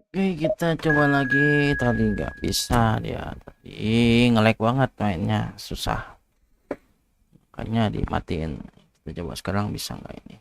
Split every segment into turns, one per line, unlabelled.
Oke, kita coba lagi. Tadi nggak bisa dia. Tadi nge-lag banget mainnya, susah. Makanya dimatiin. Kita coba sekarang bisa nggak ini?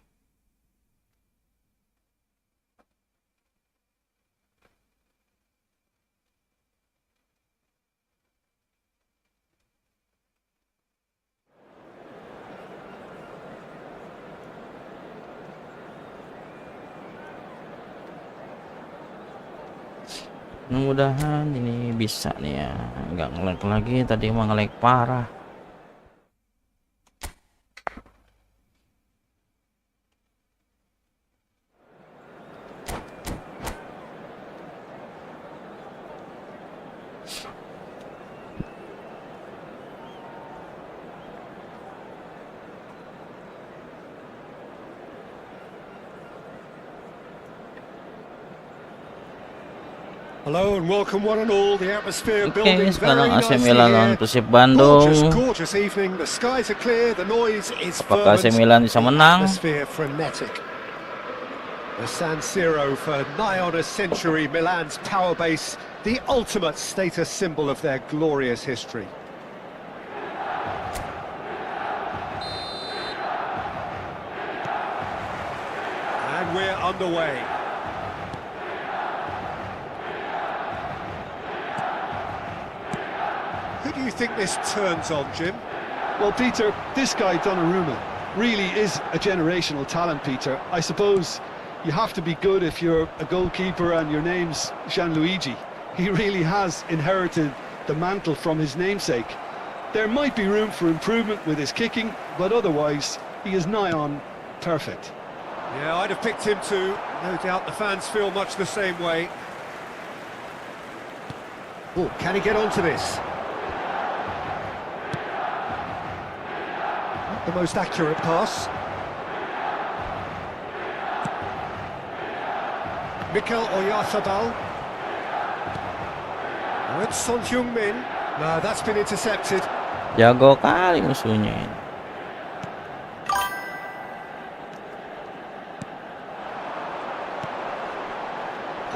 Mudah-mudahan ini bisa nih ya, nggak nge-lag lagi. Tadi emang nge-lag parah.
Hello and welcome one and all. The atmosphere
Oke,
building
sekarang
very
AC
nicely
Milan lawan
here.
Persib Bandung.
Gorgeous evening. The skies are clear. The noise is
Apakah AC
fervent.
Milan bisa
The
menang?
atmosphere frenetic. The San Siro for nigh on a century. Milan's power base, the ultimate status symbol of their glorious history. And we're underway. Who do you think this turns on, Jim?
Well, Peter, this guy Donnarumma really is a generational talent, Peter. I suppose you have to be good if you're a goalkeeper and your name's Gianluigi. He really has inherited the mantle from his namesake. There might be room for improvement with his kicking, but otherwise, he is nigh on perfect.
Yeah, I'd have picked him too. No doubt the fans feel much the same way. Oh, can he get onto this? Not the most accurate pass. Mikel Oyarzabal. Oh, it's Son Heung-min. No, that's been intercepted.
Jago kali musuhnya ini.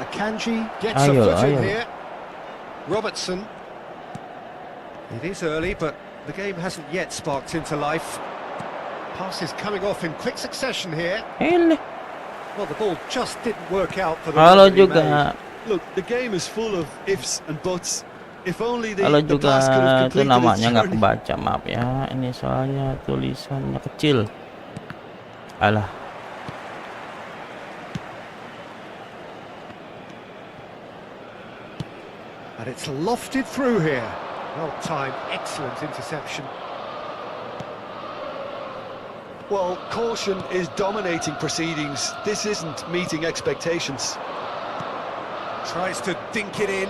Akanji gets a foot in here. Robertson. It is early, but the game hasn't yet sparked into life. Passes coming off in quick succession here. Well, the ball just didn't work out for the
Halo
run that he
juga.
made.
Look, the game is full of ifs and buts. If only
Halo
the
juga,
pass could have
itu
completed its
namanya nggak
journey.
kebaca, maaf ya. Ini soalnya tulisannya kecil. Alah.
And it's lofted through here. Well timed, excellent interception.
Well, caution is dominating proceedings. This isn't meeting expectations.
Tries to dink it in.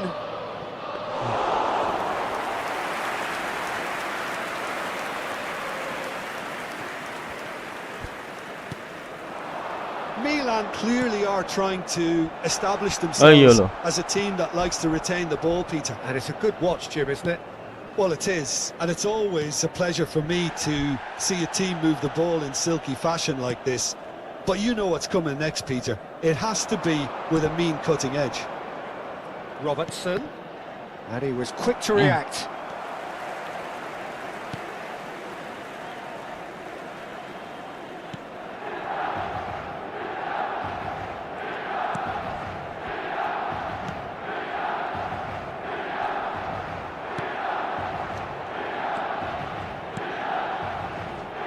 Milan clearly are trying to establish
Oh,
themselves
iya loh.
as a team that likes to retain the ball, Peter.
And it's a good watch, Jim, isn't it?
Well, it is, and it's always a pleasure for me to see a team move the ball in silky fashion like this. But you know what's coming next, Peter. It has to be with a mean cutting edge.
Robertson. And he was quick to react.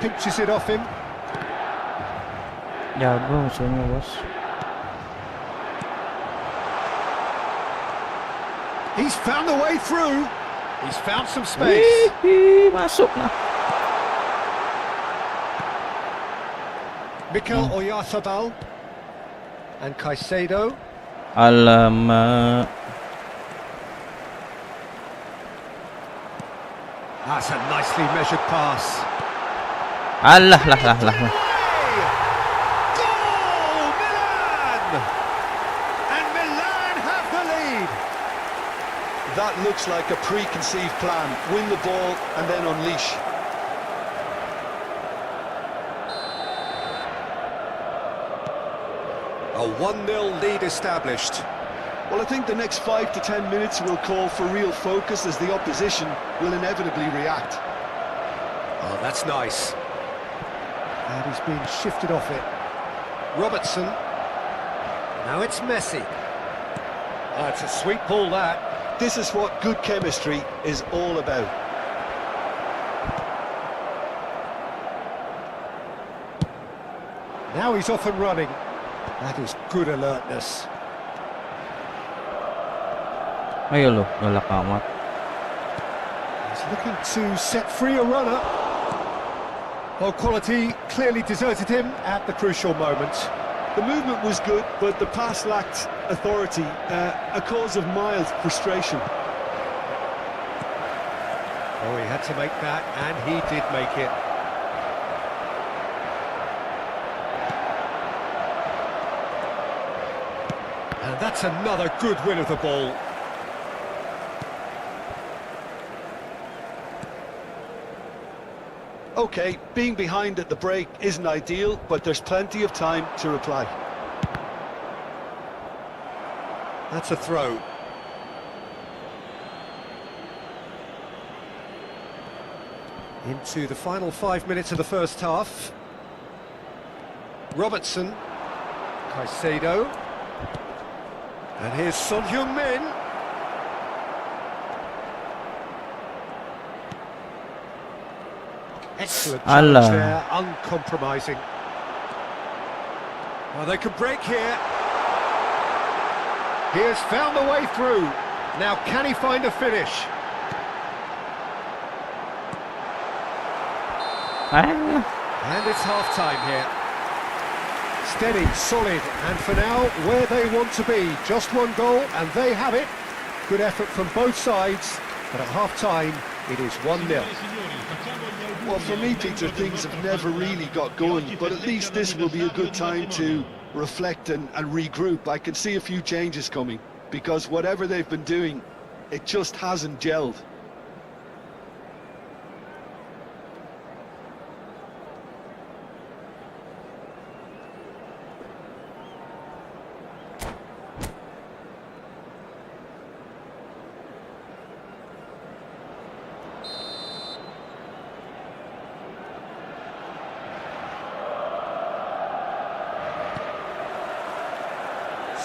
Pinches it off him.
Jago musuhnya, bos.
He's found the way through. He's found some space.
Wih, masuk lah.
Mikel Oyarzabal. And Caicedo.
Alamak.
That's a nicely measured pass.
Alah lah.
Goal, Milan! And Milan have the lead.
That looks like a preconceived plan. Win the ball and then unleash.
A 1-0 lead established.
Well, I think the next 5 to 10 minutes will call for real focus as the opposition will inevitably react.
Oh, that's nice. And he's been shifted off it. Robertson. Now it's Messi. That's a sweet ball, that.
This is what good chemistry is all about.
Now he's off and running. That is good alertness.
Ayun loh, galak amat.
He's looking to set free a runner. Well, quality clearly deserted him at the crucial moment.
The movement was good, but the pass lacked authority, a cause of mild frustration.
Oh, he had to make that, and he did make it. And that's another good win of the ball.
Okay, being behind at the break isn't ideal, but there's plenty of time to reply.
That's a throw. Into the final 5 minutes of the first half. Robertson. Caicedo. And here's Son Heung-min. Excellent challenge
Allah.
there, uncompromising. Well, they could break here. He has found the way through. Now, can he find a finish?
Ah,
And it's half-time here. Steady, solid, and for now, where they want to be. Just one goal, and they have it. Good effort from both sides, but at half-time, it is 1-0.
Well, for me, Peter, things have never really got going, but at least this will be a good time to reflect and regroup. I can see a few changes coming, because whatever they've been doing, it just hasn't gelled.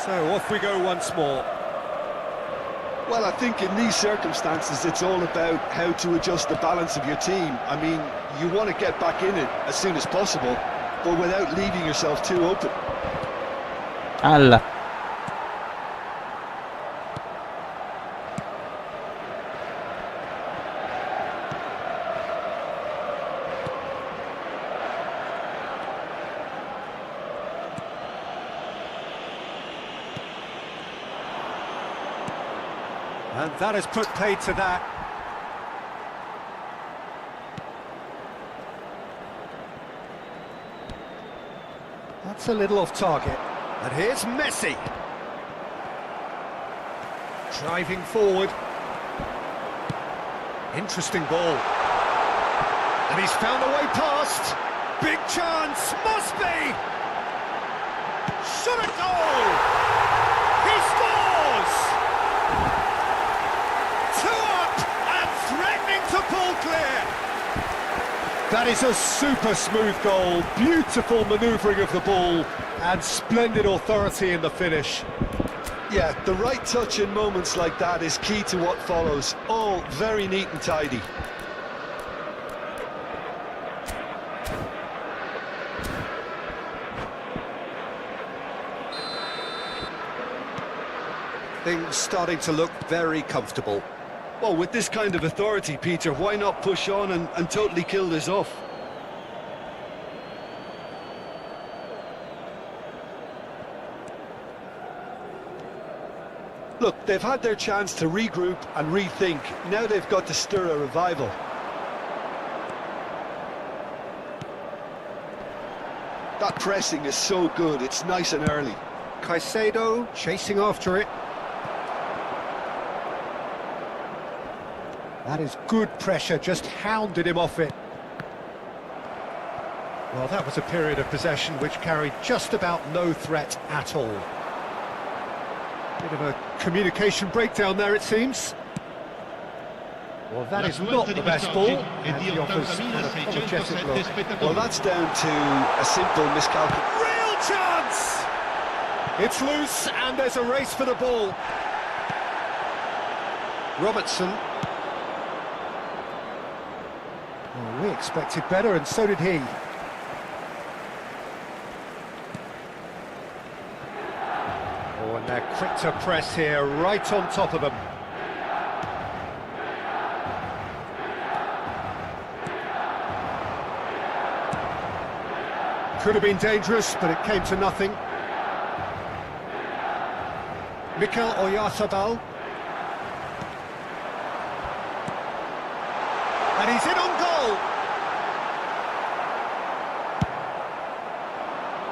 So off we go once more.
Well, I think in these circumstances, it's all about how to adjust the balance of your team. I mean, you want to get back in it as soon as possible, but without leaving yourself too open.
Allah.
And that has put paid to that. That's a little off target. And here's Messi. Driving forward. Interesting ball. And he's found a way past. Big chance, must be. Shot at goal. He scores. 2 up and threatening to pull clear. That is a super smooth goal. Beautiful manoeuvring of the ball and splendid authority in the finish.
Yeah, the right touch in moments like that is key to what follows. All very neat and tidy.
Things starting to look very comfortable.
Well, with this kind of authority, Peter, why not push on and totally kill this off? Look, they've had their chance to regroup and rethink. Now they've got to stir a revival. That pressing is so good, it's nice and early.
Caicedo chasing after it. That is good pressure, just hounded him off it. Well, that was a period of possession which carried just about no threat at all. Bit of a communication breakdown there, it seems. Well, that is not the best ball, and he offers an apologetic look.
Well, that's down to a simple miscalculation.
Real chance! It's loose, and there's a race for the ball. Robertson. Well, we expected better, and so did he. Oh, and they're quick to press here, right on top of them. Could have been dangerous, but it came to nothing. Mikel Oyarzabal. And he's in on goal!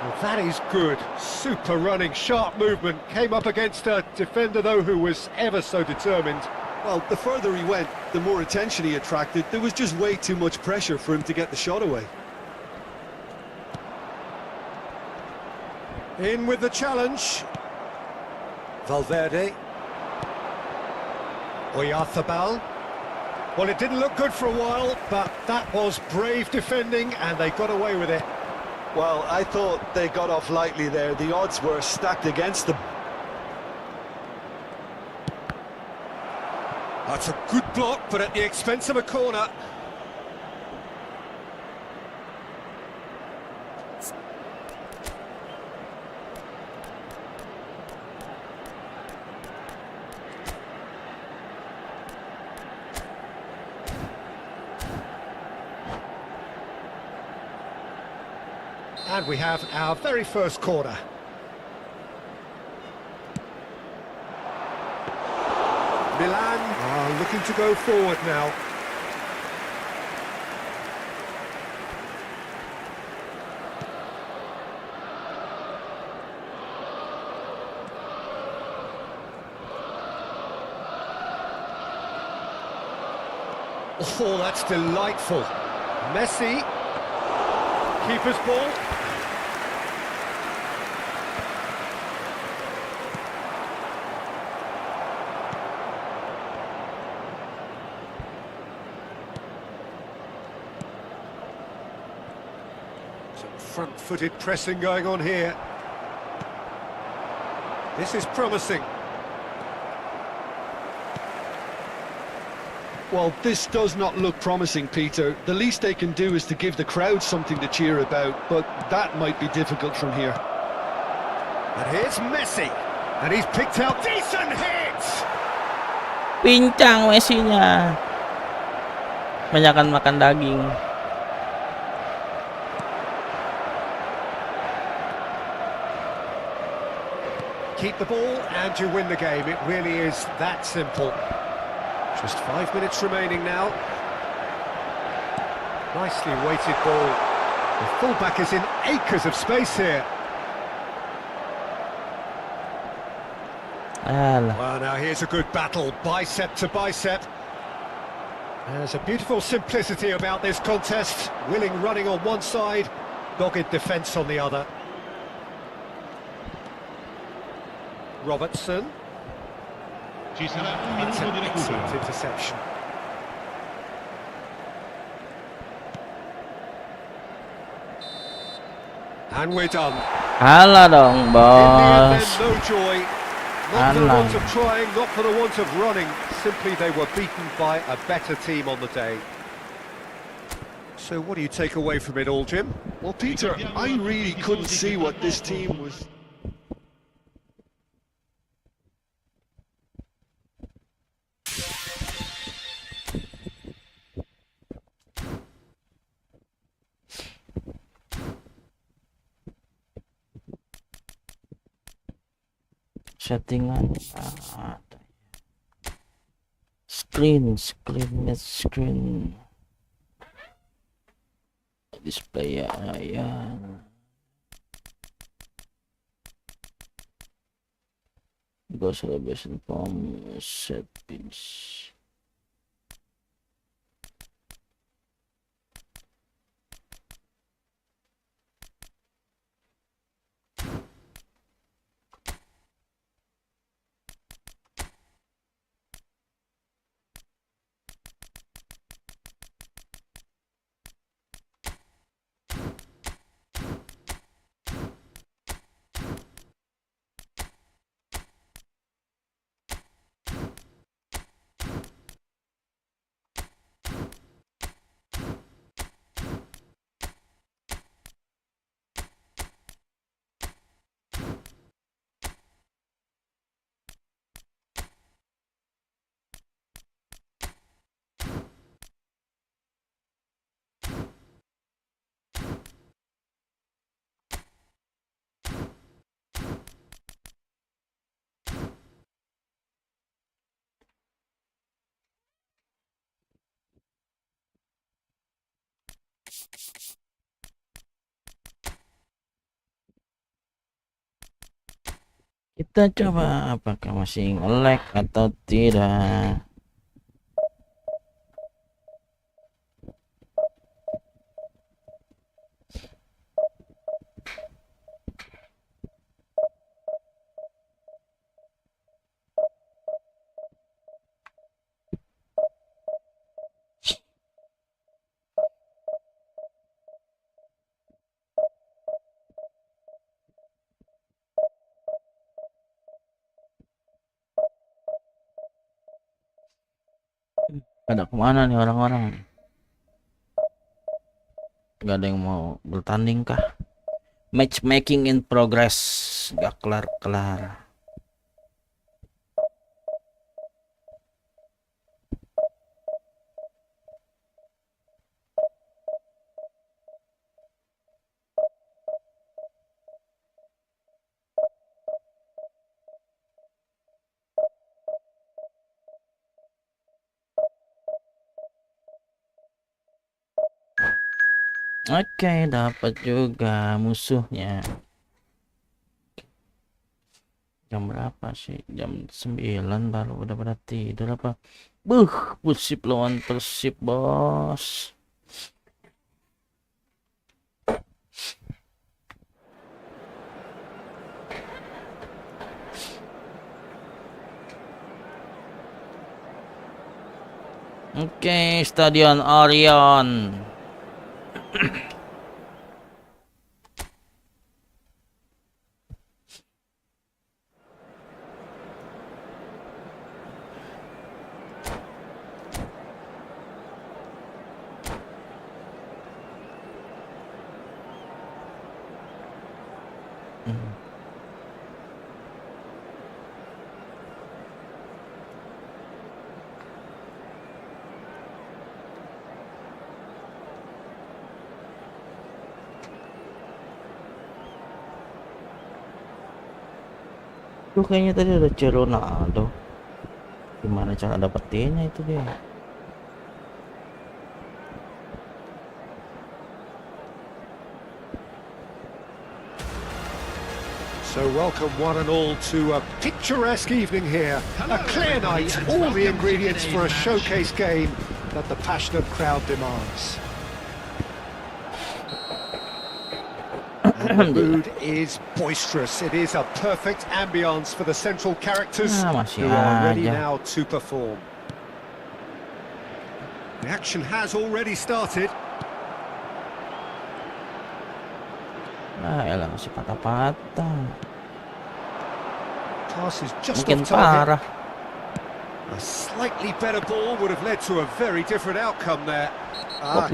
Well, that is good. Super running, sharp movement. Came up against a defender, though, who was ever so determined.
Well, the further he went, the more attention he attracted. There was just way too much pressure for him to get the shot away.
In with the challenge. Valverde. Oyarzabal. Well, it didn't look good for a while, but that was brave defending, and they got away with it.
Well, I thought they got off lightly there. The odds were stacked against them.
That's a good block, but at the expense of a corner. And we have our very first corner. Milan are looking to go forward now. Oh, that's delightful. Messi. Keeper's ball. Some front-footed pressing going on here. This is promising.
Well, this does not look promising, Peter. The least they can do is to give the crowd something to cheer about, but that might be difficult from here.
And here's Messi. And he's picked out decent hits!
Pincang Messi-nya. Banyakan makan daging.
Keep the ball and you win the game. It really is that simple. Just 5 minutes remaining now. Nicely weighted ball. The fullback is in acres of space here. Well, now here's a good battle, bicep to bicep. There's a beautiful simplicity about this contest. Willing running on one side, dogged defence on the other. Robertson. That's an excellent interception. And we're done.
Kalah dong,
In the end,
bos.
then, no joy. Not for the want of trying, not for the want of running. Simply they were beaten by a better team on the day. So what do you take away from it all, Jim?
Well, Peter, I really couldn't see what this team was...
Settingan ada. Screen display ya. Go celebration from set piece. Kita coba apakah masih nge-lag atau tidak. Pada kemana nih orang-orang? Gak ada yang mau bertanding kah? Matchmaking in progress. Gak kelar-kelar. Oke, dapat juga musuhnya. Jam berapa sih? Jam 9 baru udah pada tidur apa? Persib lawan Persib, bos. Oke, Stadion Orion. Tuh kayaknya tadi ada Ronaldo. Gimana cara dapetinnya itu dia?
So welcome one and all to a picturesque evening here. A clear night, all the ingredients for a showcase game that the passionate crowd demands. And the mood is boisterous. It is a perfect ambience for the central characters who are ready now to perform. The action has already started.
Elah masih patah-patah.
Pass is just
Mungkin
off target.
parah.
A slightly better ball would have led to a very different outcome there.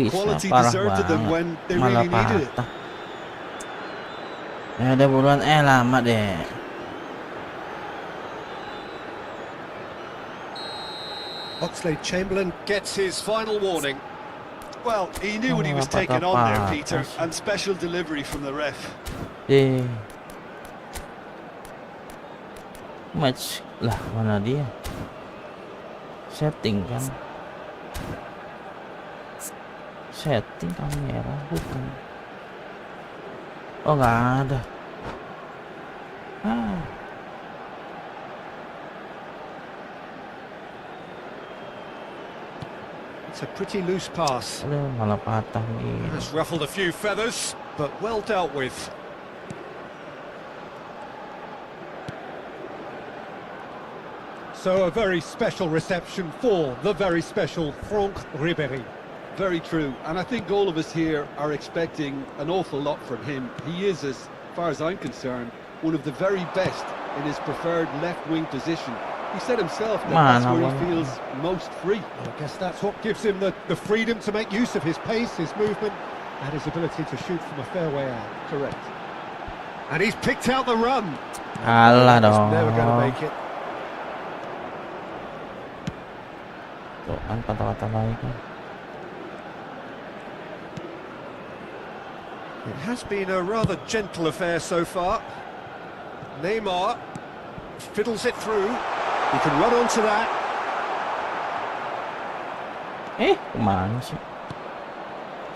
Quality deserted them when they really needed it.
Ya udah buruan, lama deh.
Oxlade-Chamberlain gets his final warning.
Well, he knew what he was taking on there, Peter, and special delivery from the ref.
Match lah, mana dia? Setting kan? Setting kamera bukan? Oh nggak ada.
It's a pretty loose pass.
Aduh, malah patah nih.
Has ruffled a few feathers, but well dealt with. So a very special reception for the very special Franck Ribéry.
Very true, and I think all of us here are expecting an awful lot from him. He is, as far as I'm concerned, one of the very best in his preferred left-wing position. He said himself that that's where he feels most free.
I guess that's what gives him the freedom to make use of his pace, his movement, and his ability to shoot from a fair way out.
Correct.
And he's picked out the run.
Alah dong.
Never going to make it.
Tuh kan patah-patah lagi kan.
It has been a rather gentle affair so far. Neymar fiddles it through. He can run onto that.
Kemana sih?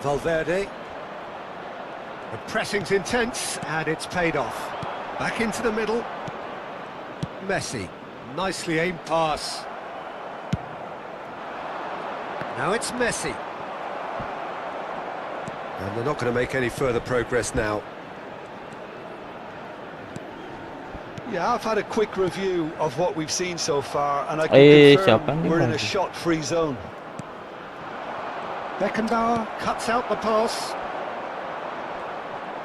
Valverde. The pressing's intense, and it's paid off. Back into the middle. Messi. Nicely aimed pass. Now it's Messi. And they're not going to make any further progress now.
Yeah, I've had a quick review of what we've seen so far, and I can
siapa
confirm
nih,
we're in a
Bang?
shot-free zone.
Beckenbauer cuts out the pass.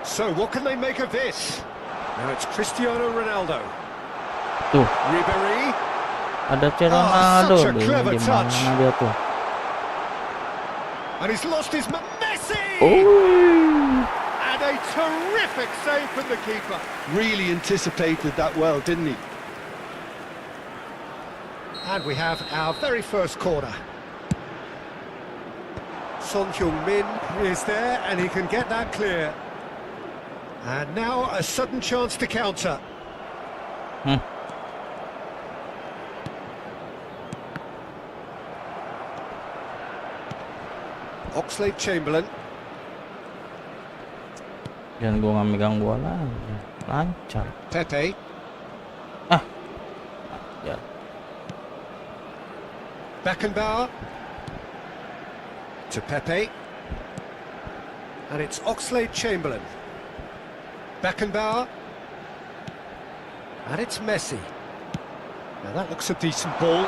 So what can they make of this? Now it's Cristiano Ronaldo.
Tuh,
Ribéry.
ada
Oh,
Ronaldo
such a
di
clever touch.
mana dia tuh.
And he's lost his Messi!
Oh.
And a terrific save from the keeper.
Really anticipated that well, didn't he?
And we have our very first corner. Son Heung-min is there, and he can get that clear. And now a sudden chance to counter. Oxlade-Chamberlain.
Jangan gua nggak megang bola, lancar.
Pepe.
Ya.
Beckenbauer. To Pepe. And it's Oxlade-Chamberlain. Beckenbauer. And it's Messi. Now that looks a decent ball.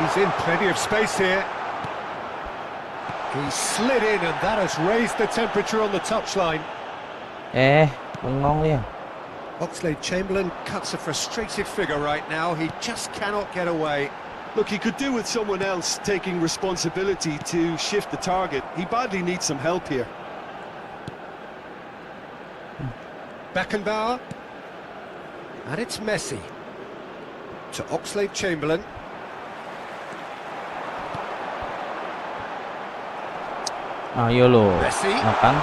He's in plenty of space here. He slid in, and that has raised the temperature on the touchline.
Bengong dia.
Oxlade-Chamberlain cuts a frustrated figure right now. He just cannot get away.
Look, he could do with someone else taking responsibility to shift the target. He badly needs some help here.
Beckenbauer. And it's Messi. To Oxlade-Chamberlain.
Ayo lo,
Messi.
makan.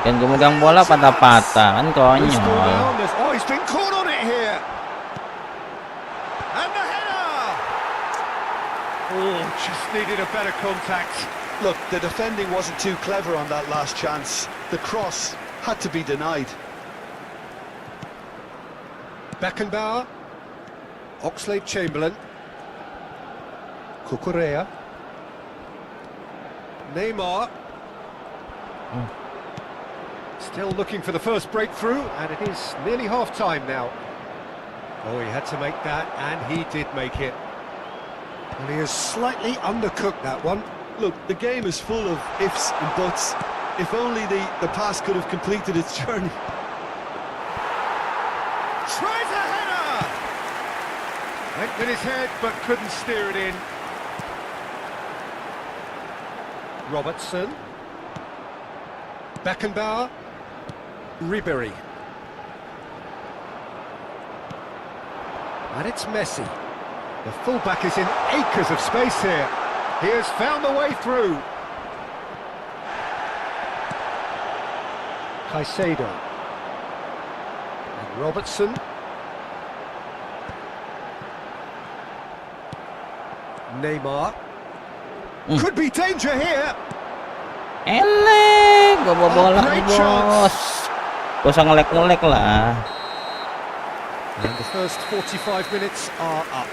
Dan gua megang bola patah-patah kan
Loose
konyol.
ball down. Oh, he's been caught on it here. And the header! Oh, just needed a better contact.
Look, the defending wasn't too clever on that last chance. The cross had to be denied.
Beckenbauer. Oxlade-Chamberlain. Cucurella. Neymar. Still looking for the first breakthrough, and it is nearly half-time now. Oh, he had to make that, and he did make it. And he has slightly undercooked that one.
Look, the game is full of ifs and buts. If only the pass could have completed its journey.
Tries a header! Went with his head, but couldn't steer it in. Robertson. Beckenbauer. Ribéry. And it's Messi. The fullback is in acres of space here. He has found the way through. Caicedo. And Robertson. Neymar. Could be danger here.
Gua bawa bola nih, bos. Gak usah ngelek-ngelek lah.
And the first 45 minutes are up.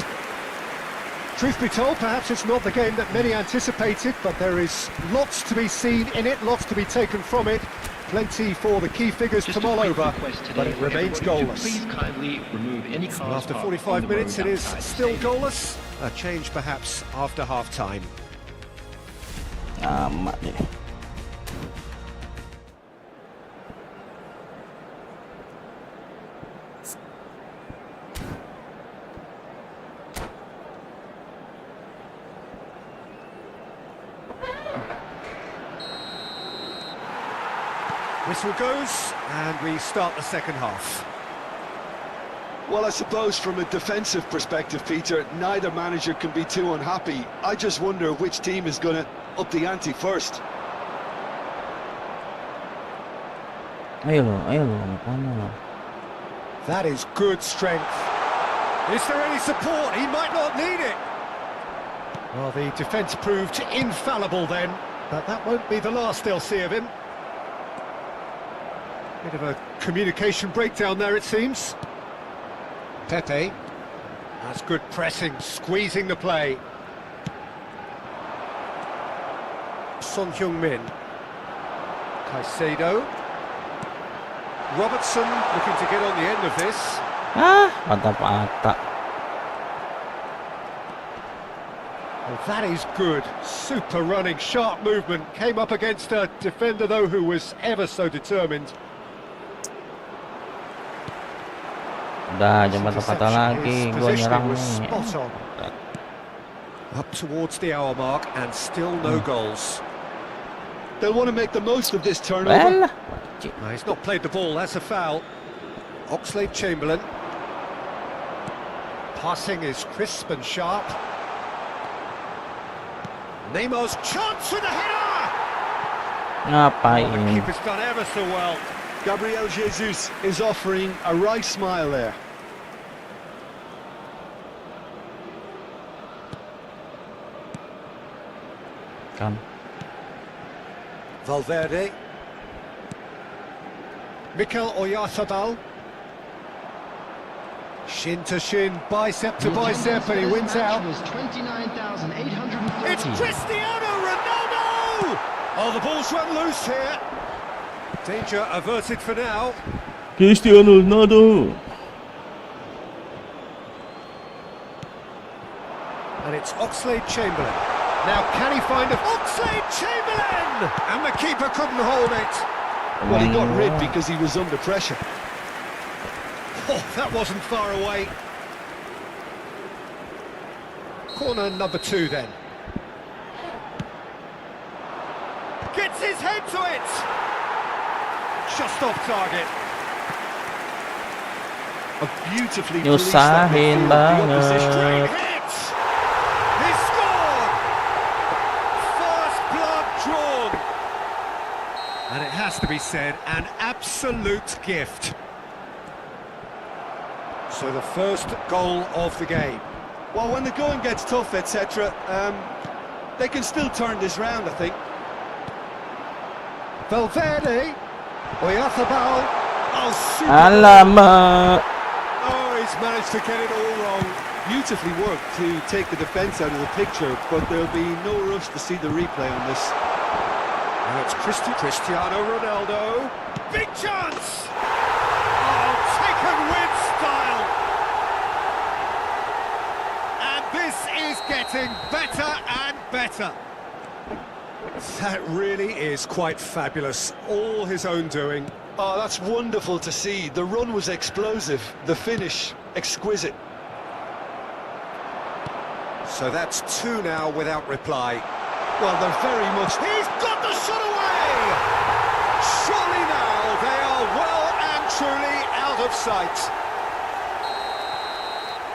Truth be told, perhaps it's not the game that many anticipated, but there is lots to be seen in it, lots to be taken from it. Plenty for the key figures to mull over, but it remains goalless.
Please kindly remove any cars
After
parked
45
on the
minutes, it
road
is
outside the
still
stadium.
goalless. A change perhaps after half-time.
Amat deh.
Whistle goes, and we start the second half.
Well, I suppose from a defensive perspective, Peter, neither manager can be too unhappy. I just wonder which team is going to up the ante first.
Ayo lo, mana lo?
That is good strength. Is there any support? He might not need it. Well, the defence proved infallible then, but that won't be the last they'll see of him. Bit of a communication breakdown there, it seems. Pepe. That's good pressing, squeezing the play. Son Heung-min. Caicedo. Robertson looking to get on the end of this.
Mata-mata.
Well, that is good. Super running, sharp movement. Came up against a defender, though, who was ever so determined.
Udah, jangan patah-patah lagi. Gua nyerang
Was
nih.
spot on. Up towards the hour mark and still no goals.
They'll want to make the most of this turnover.
Well,
No, he's not played the ball, that's a foul. Oxlade-Chamberlain. Passing is crisp and sharp. Neymar's chance with a header!
ngapain?
Keeper's done ever so well.
Gabriel Jesus is offering a wry smile there.
Kan.
Valverde. Mikel Oyarzabal. Shin to shin, bicep to bicep, and he wins out. It's Cristiano Ronaldo! Oh, the ball's run loose here. Danger averted for now.
Cristiano Ronaldo.
And it's Oxlade-Chamberlain. Now, can he find a... Oxlade-Chamberlain! And the keeper couldn't hold it.
Well, he got rid because he was under pressure.
Oh, that wasn't far away. Corner number 2 then. Gets his head to it! Just off target.
A beautifully policed
Nyusahin banget.
Great hit! He scored! First blood drawn. And it has to be said, an absolute gift. So the first goal of the game.
Well, when the going gets tough, etc., they can still turn this round, I think.
Valverde. Oyarzabal. Oh, super.
Alamak.
Oh, he's managed to get it all wrong.
Beautifully worked to take the defence out of the picture, but there'll be no rush to see the replay on this.
Now it's Cristiano Ronaldo. Big chance! Oh, taken with style. And this is getting better and better. That really is quite fabulous. All his own doing.
Oh, that's wonderful to see. The run was explosive, the finish exquisite.
So that's 2 now without reply.
Well, they're very much...
He's got the shot away! Surely now they are well and truly out of sight.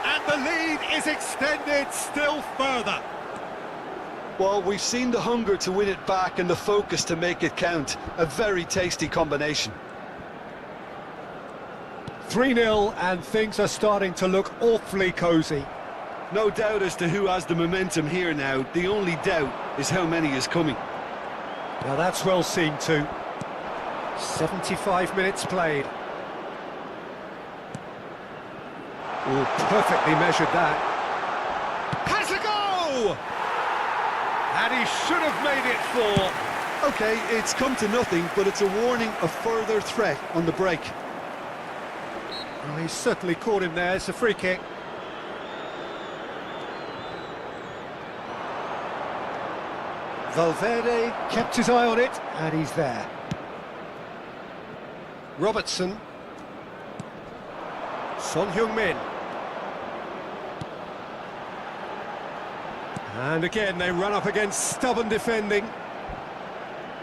And the lead is extended still further.
Well, we've seen the hunger to win it back and the focus to make it count. A very tasty combination.
3-0 and things are starting to look awfully cosy.
No doubt as to who has the momentum here now. The only doubt is how many is coming.
Now that's well seen too. 75 minutes played. Oh, perfectly measured that. Has a go! And he should have made it 4.
Okay, it's come to nothing, but it's a warning of further threat on the break.
Oh, he's certainly caught him there. It's a free kick. Valverde kept his eye on it, and he's there. Robertson. Son Heung-min. And again, they run up against stubborn defending.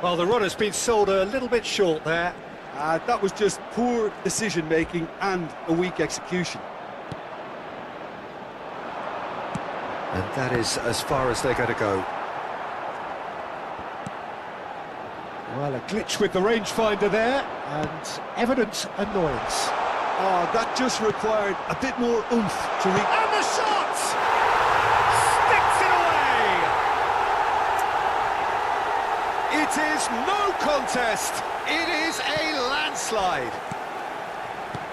Well, the run has been sold a little bit short there.
That was just poor decision-making and a weak execution.
And that is as far as they're going to go. Well, a glitch with the rangefinder there, and evident annoyance.
Oh, that just required a bit more oomph to reach.
And the shot! Sticks it away! It is no contest. It is a landslide.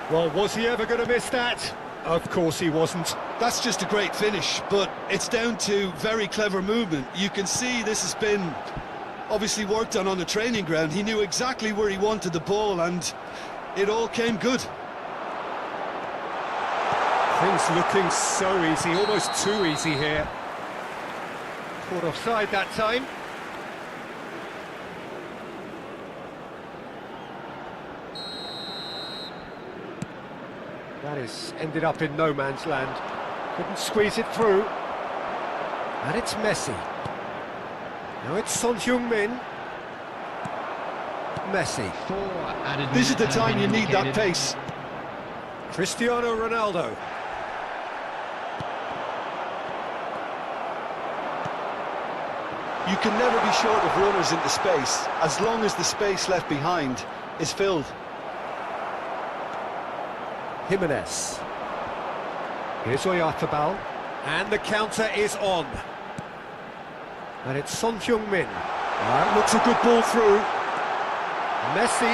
Well, was he ever going to miss that? Of course he wasn't.
That's just a great finish, but it's down to very clever movement. You can see this has been obviously worked on the training ground. He knew exactly where he wanted the ball, and it all came good.
Things looking so easy, almost too easy here. Caught offside that time. That is ended up in no man's land. Couldn't squeeze it through. And it's Messi. Now it's Son Heung-min. Messi.
This is the time you need that pace.
Cristiano Ronaldo.
You can never be short of runners into space, as long as the space left behind is filled.
Jimenez. Here's Oyarzabal. And the counter is on. And it's Son Heung-min. That looks a good ball through. Messi.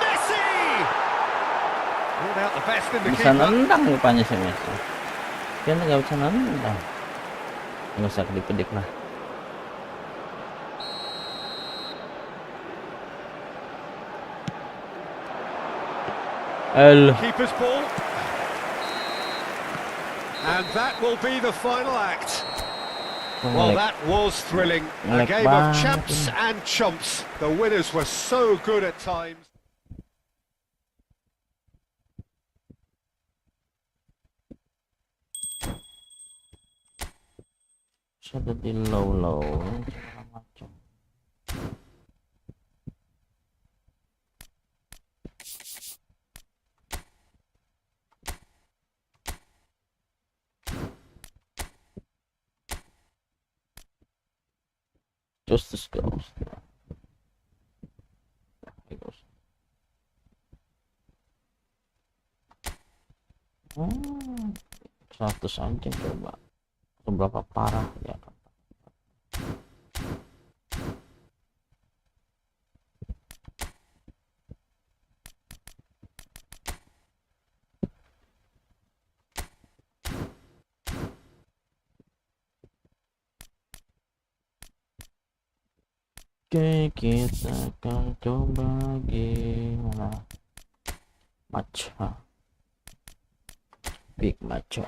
Messi! Brought out the best in the
Bisa
keeper.
nendang rupanya si Messi. Dia nggak bisa nendang. Nggak usah kedip-kedip lah.
Keeper's ball. And that will be the final act. Well, that was thrilling. A game of champs and chumps. The winners were so good at times.
Sudah di low macam. Just this goes. Here goes. 100 anjing coba. Seberapa parah ya kan. Oke, kita akan coba gimana matcha big matcha.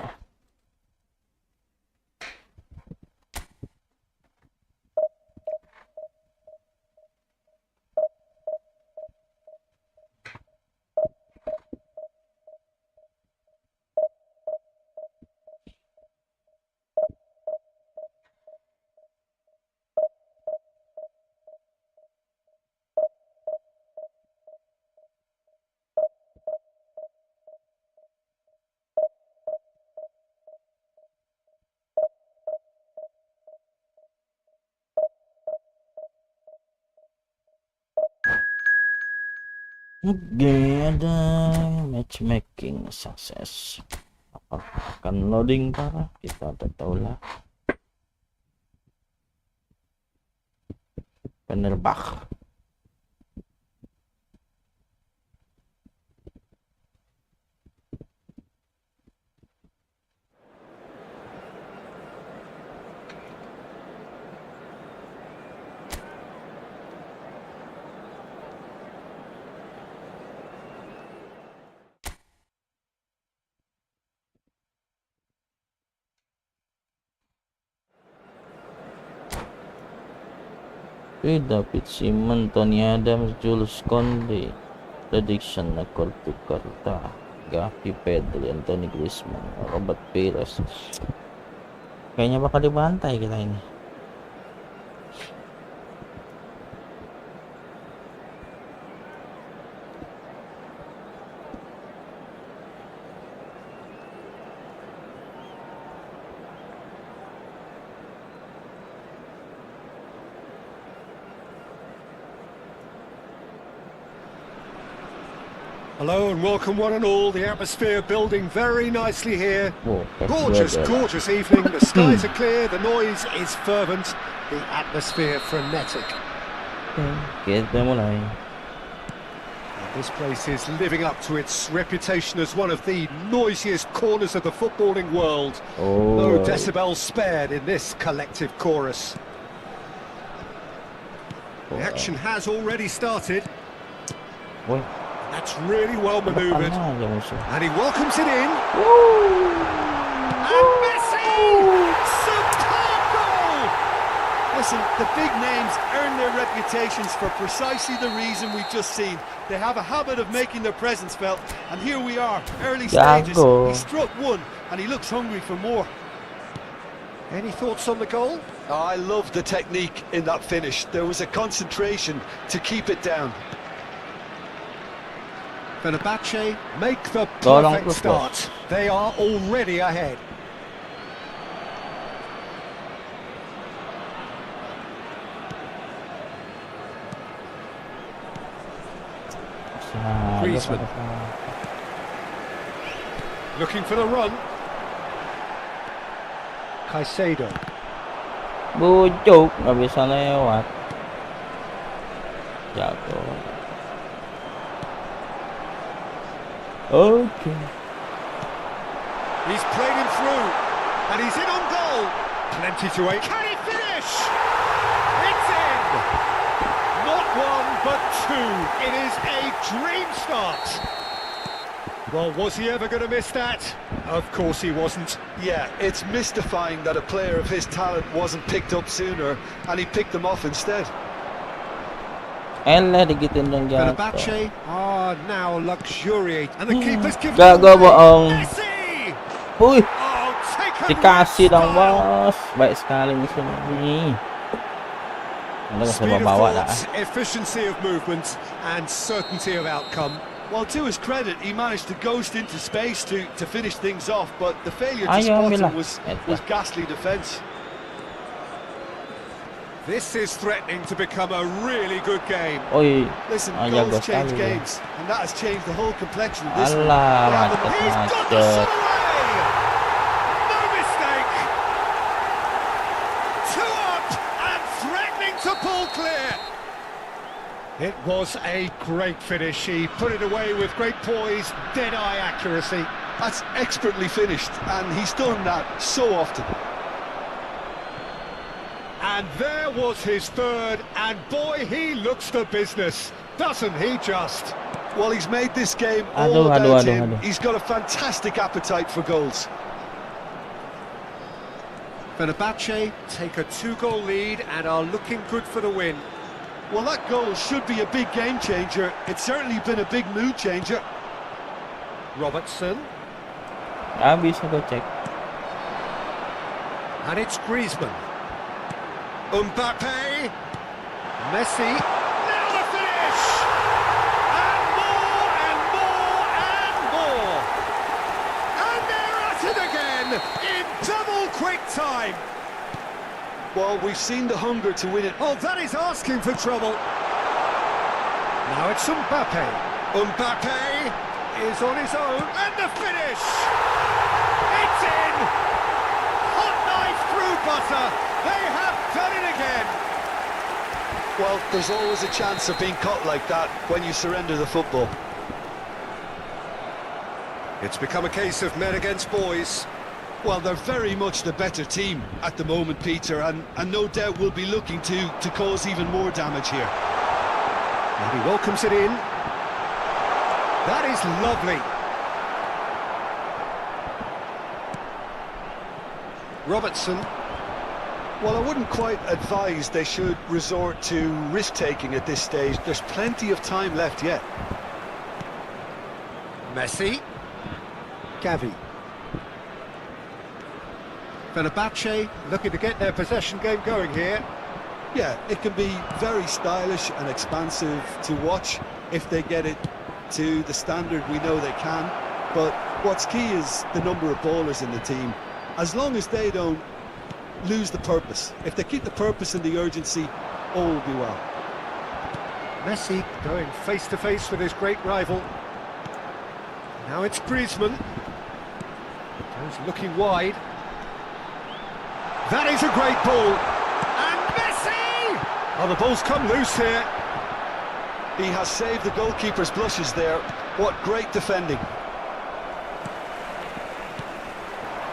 Oke, ada matchmaking sukses. Apakah akan loading parah? Kita tak tahulah. Penerbah. David Simon, Tony Adams, Jules Conde, Prediction na Cortucarta, Gavi, Pedri, Anthony Griezmann, Robert Pires. Kayaknya bakal dibantai kita ini.
Hello and welcome one and all. The atmosphere building very nicely here.
Oh,
Gorgeous evening. The skies are clear, the noise is fervent, the atmosphere frenetic.
Kita mulai.
This place is living up to its reputation as one of the noisiest corners of the footballing world. No decibels spared in this collective chorus. The action has already started. That's really well manoeuvred. And he welcomes it in. And Messi! Superb goal!
Listen, the big names earn their reputations for precisely the reason we've just seen. They have a habit of making their presence felt, and here we are, early stages. He struck one, and he looks hungry for more.
Any thoughts on the goal?
Oh, I love the technique in that finish. There was a concentration to keep it down.
Fenerbahce make the perfect start. They are already ahead. Griezmann looking for the run. Caicedo.
Bujuk, nggak bisa lewat. Jago. Okay.
He's played him through, and he's in on goal. Plenty to aim. Can he finish? It's in. Not one, but two. It is a dream start. Well, was he ever going to miss that? Of course he wasn't.
Yeah, it's mystifying that a player of his talent wasn't picked up sooner, and he picked them off instead.
Digitin dong jatuh.
Fenerbahce are now luxuriate, and the keeper's given
Gak bohong.
Messi!
Wih,
Oh, take a
dikasih
risk
dong
style.
bos. Baik sekali musim ini. Udah gak
Speed
usah
of
bawa dah.
thought, efficiency of movement, and certainty of outcome.
Well, to his credit, he managed to ghost into space to finish things off, but the failure to
Ayo,
spot
Mila.
him was ghastly defence.
This is threatening to become a really good game.
Oi,
Listen,
jago
goals change
sekali.
games, and that has changed the whole complexion of this one.
Alah,
He's got the
macet-macet.
shot away! No mistake! Two up and threatening to pull clear. It was a great finish. He put it away with great poise, dead-eye accuracy.
That's expertly finished, and he's done that so often.
And there was his third, and boy, he looks the business, doesn't he just?
Well, he's made this game
Aduh,
all about
aduh,
him.
aduh.
He's got a fantastic appetite for goals.
Fenerbahce take a two-goal lead and are looking good for the win.
Well, that goal should be a big game changer. It's certainly been a big mood changer.
Robertson,
Bisa gue cek.
and it's Griezmann. Mbappe, Messi, now the finish! And more, and more, and more! And they're at it again, in double quick time!
Well, we've seen the hunger to win it.
Oh, that is asking for trouble. Now it's Mbappe. Mbappe is on his own, and the finish! It's in! Hot knife through butter. They have done it again.
Well, there's always a chance of being caught like that when you surrender the football.
It's become a case of men against boys.
Well, they're very much the better team at the moment, Peter, and no doubt will be looking to cause even more damage here.
And he welcomes it in. That is lovely. Robertson.
Well, I wouldn't quite advise they should resort to risk-taking at this stage. There's plenty of time left yet.
Messi. Gavi. Fenerbahce looking to get their possession game going here.
Yeah, it can be very stylish and expansive to watch if they get it to the standard we know they can. But what's key is the number of ballers in the team. As long as they don't lose the purpose, if they keep the purpose and the urgency, all will be well.
Messi going face-to-face with his great rival. Now it's Griezmann. Goes looking wide. That is a great ball. And Messi! Oh, the ball's come loose here.
He has saved the goalkeeper's blushes there. What great defending.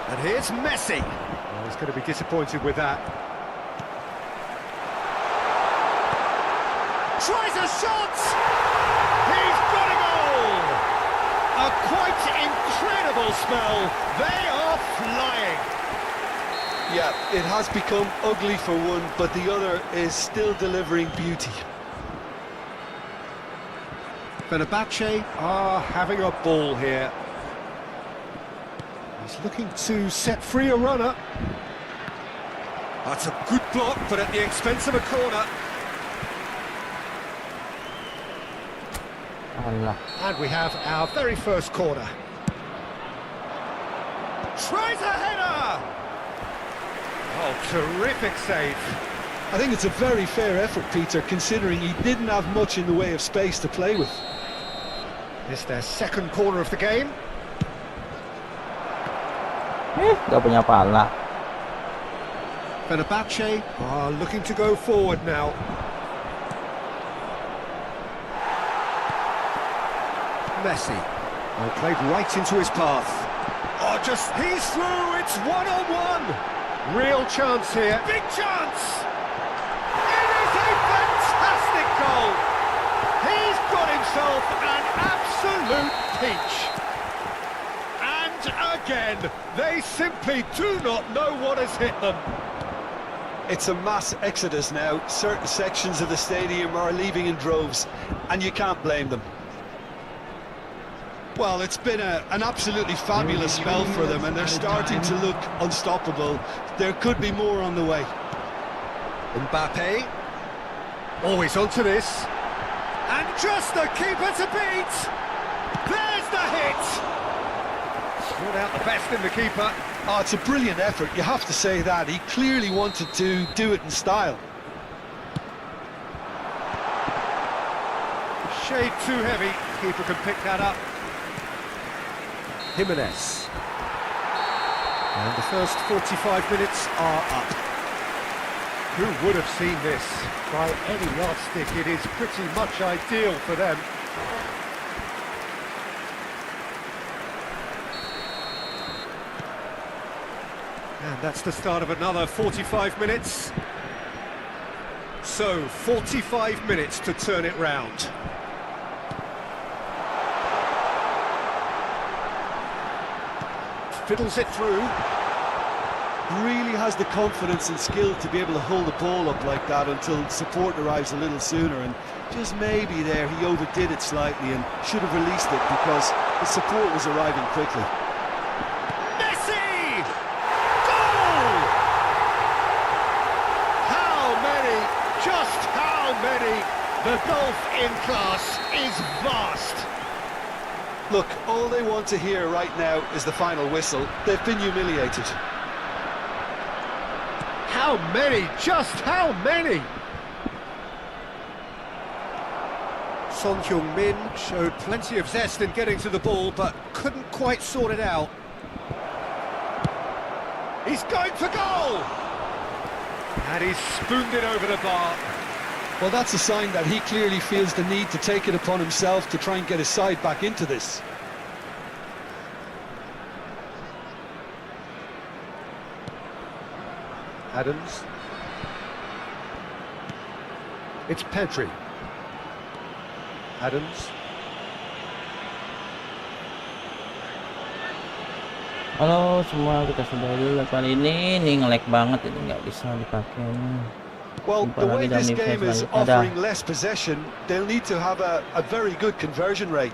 And here's Messi. Oh, he's going to be disappointed with that. Tries a shot! He's got a goal! A quite incredible spell. They are flying.
Yeah, it has become ugly for one, but the other is still delivering beauty.
Fenerbahce are having a ball here. He's looking to set free a runner. That's a good block, but at the expense of a corner.
Allah.
And we have our very first corner. Tries a header! Oh, terrific save.
I think it's a very fair effort, Peter, considering he didn't have much in the way of space to play with.
It's their second corner of the game.
Gak punya pala.
Fenerbahce are looking to go forward now. Messi. Oh, played right into his path. Oh, he's through, it's one-on-one. Real chance here, big chance! It is a fantastic goal! He's got himself an absolute peach. And again, they simply do not know what has hit them.
It's a mass exodus now. Certain sections of the stadium are leaving in droves, and you can't blame them. Well, it's been an absolutely fabulous spell for them, and they're starting to look unstoppable. There could be more on the way.
Mbappe. Always onto this. And just the keeper to beat. There's the hit. Brought out the best in the keeper.
Oh, it's a brilliant effort, you have to say that. He clearly wanted to do it in style.
Shade too heavy. Keeper can pick that up. Jimenez. And the first 45 minutes are up. Who would have seen this? By any yardstick, it is pretty much ideal for them. And that's the start of another 45 minutes. So, 45 minutes to turn it round. Fiddles it through.
Really has the confidence and skill to be able to hold the ball up like that until support arrives a little sooner, and just maybe there he overdid it slightly and should have released it because the support was arriving quickly.
Messi! Goal! How many? Just how many? The gulf in class is vast.
Look, all they want to hear right now is the final whistle. They've been humiliated.
How many? Just how many? Son Heung-min showed plenty of zest in getting to the ball, but couldn't quite sort it out. He's going for goal! And he's spooned it over the bar.
Well, that's a sign that he clearly feels the need to take it upon himself to try and get his side back into this.
Adams. It's Pedri. Adams.
Halo semua, kita sudah dulu kali ini. Ini nge-lag banget, ini nggak bisa dipakai.
Well, the way this game is offering less possession, they'll need to have a very good conversion rate.